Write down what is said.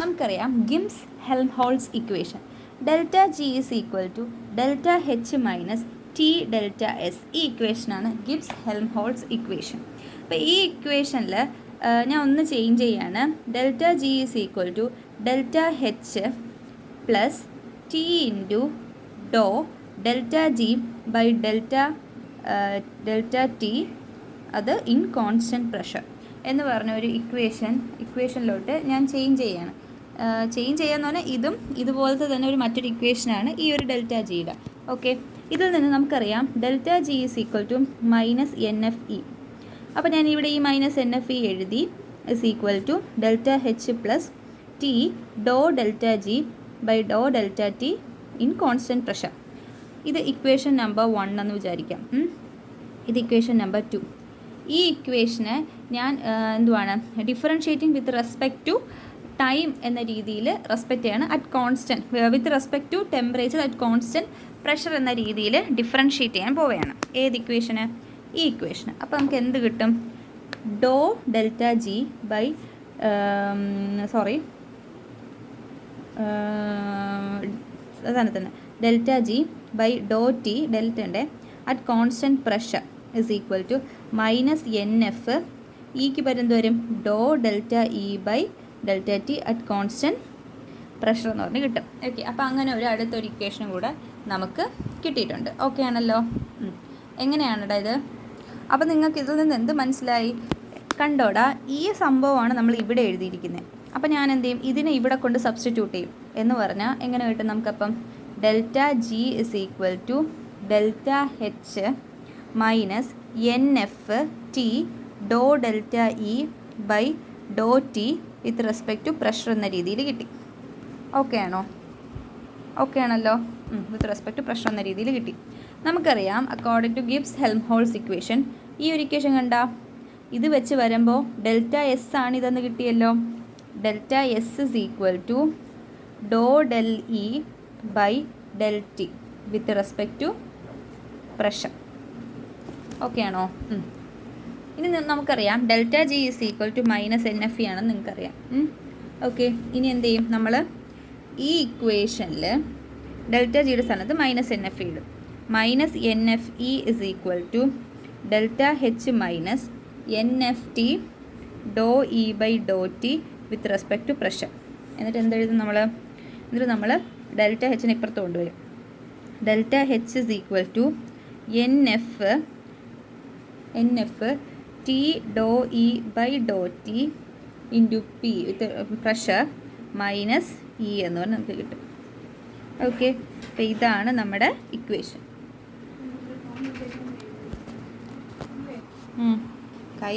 നമുക്കറിയാം Gibbs Helmholtz equation delta G is equal to delta H minus T delta S. ഈ ഇക്വേഷനാണ് Gibbs Helmholtz equation. അപ്പോൾ ഈ ഇക്വേഷനിൽ ഞാൻ ഒന്ന് ചേഞ്ച് ചെയ്യാണ്. Delta G is equal to delta H plus T into ഡോ delta G by delta T അത് ഇൻ കോൺസ്റ്റൻറ്റ് പ്രഷർ എന്ന് പറഞ്ഞ ഒരു ഇക്വേഷനിലോട്ട് ഞാൻ ചേഞ്ച് ചെയ്യാണ്. ചേഞ്ച് ചെയ്യാന്ന് പറഞ്ഞാൽ ഇതും ഇതുപോലത്തെ തന്നെ ഒരു മറ്റൊരു ഇക്വേഷനാണ് ഈ ഒരു ഡെൽറ്റ ജിയുടെ. ഓക്കെ, ഇതിൽ നിന്ന് നമുക്കറിയാം delta G is equal to minus N F E. അപ്പോൾ ഞാൻ ഇവിടെ ഈ മൈനസ് എൻ എഫ് ഇ എഴുതി is equal to delta H plus T ഡോ ഡെൽറ്റ ജി ബൈ ഡോ delta T in constant pressure. ഇത് ഇക്വേഷൻ നമ്പർ 1 എന്ന് വിചാരിക്കാം. ഇത് ഇക്വേഷൻ നമ്പർ 2. ഈ ഇക്വേഷനെ ഞാൻ differentiating with respect to time എന്ന രീതിയിൽ റെസ്പെക്റ്റ് ചെയ്യാണ്. At constant with respect to temperature at constant pressure എന്ന രീതിയിൽ ഡിഫറൻഷ്യേറ്റ് ചെയ്യാൻ പോവുകയാണ്. ഏത് ഇക്വേഷന്? ഈ ഇക്വേഷന്. അപ്പോൾ നമുക്ക് എന്ത് കിട്ടും? ഡോ ഡെൽറ്റ ജി ബൈ അതാണ് തന്നെ ഡെൽറ്റ ജി ബൈ ഡോ ടി ഡെൽറ്റൻ്റെ at constant pressure is equal to minus N F ഇക്ക് പകരം വരും ഡോ delta E by delta T at constant pressure എന്ന് പറഞ്ഞ് കിട്ടും. ഓക്കെ, അപ്പോൾ അങ്ങനെ ഒരു അടുത്തൊരു ഇക്വേഷനും കൂടെ നമുക്ക് കിട്ടിയിട്ടുണ്ട്. ഓക്കെ ആണല്ലോ? എങ്ങനെയാണെടാ ഇത്? അപ്പോൾ നിങ്ങൾക്ക് ഇതിൽ നിന്ന് എന്ത് മനസ്സിലായി? കണ്ടോടാ, ഈ സംഭവമാണ് നമ്മൾ ഇവിടെ എഴുതിയിരിക്കുന്നത്. അപ്പോൾ ഞാൻ എന്ത് ചെയ്യും? ഇതിനെ ഇവിടെ കൊണ്ട് സബ്സ്റ്റിറ്റ്യൂട്ട് ചെയ്യും. എന്ന് പറഞ്ഞാൽ എങ്ങനെ കിട്ടും നമുക്കപ്പം? Delta G is equal to delta H minus N F T ഡോ ഡെൽറ്റ ഇ ബൈ ഡോ T with respect to pressure എന്ന രീതിയിൽ കിട്ടി. ഓക്കെ ആണോ? ഓക്കെ ആണല്ലോ? വിത്ത് റെസ്പെക്ട് ടു പ്രഷർ എന്ന രീതിയിൽ കിട്ടി. നമുക്കറിയാം according to Gibbs Helmholtz equation, ഈ ഒരു ഇക്വേഷൻ കണ്ട ഇത് വെച്ച് വരുമ്പോൾ ഡെൽറ്റ എസ് ആണ് ഇതെന്ന് കിട്ടിയല്ലോ. Delta S is equal to ഡോ del E by del T with respect to pressure. Okay ആണോ? ഇനി നമുക്കറിയാം delta G is equal to minus N F E ആണെന്ന് നിങ്ങൾക്കറിയാം. ഓക്കെ, ഇനി എന്ത് ചെയ്യും? നമ്മൾ ഈ ഇക്വേഷനിൽ ഡെൽറ്റ ജിയുടെ സ്ഥാനത്ത് മൈനസ് എൻ എഫ് ഇ ഇടും. Minus N F E is equal to delta H minus N F T ഡോ ഇ ബൈ ഡോ T with respect to pressure. എന്നിട്ട് എന്തെഴുതും നമ്മൾ? എന്നിട്ട് നമ്മൾ ഡെൽറ്റ എച്ചിനെ ഇപ്പുറത്ത് കൊണ്ടുവരും. Delta H is equal to N F T ഡോ ഇ ബൈ ഡോ T into P with pressure minus E എന്ന് പറഞ്ഞാൽ നമുക്ക് കിട്ടും. ഓക്കെ, അപ്പോൾ ഇതാണ് നമ്മുടെ ഇക്വേഷൻ. കൈ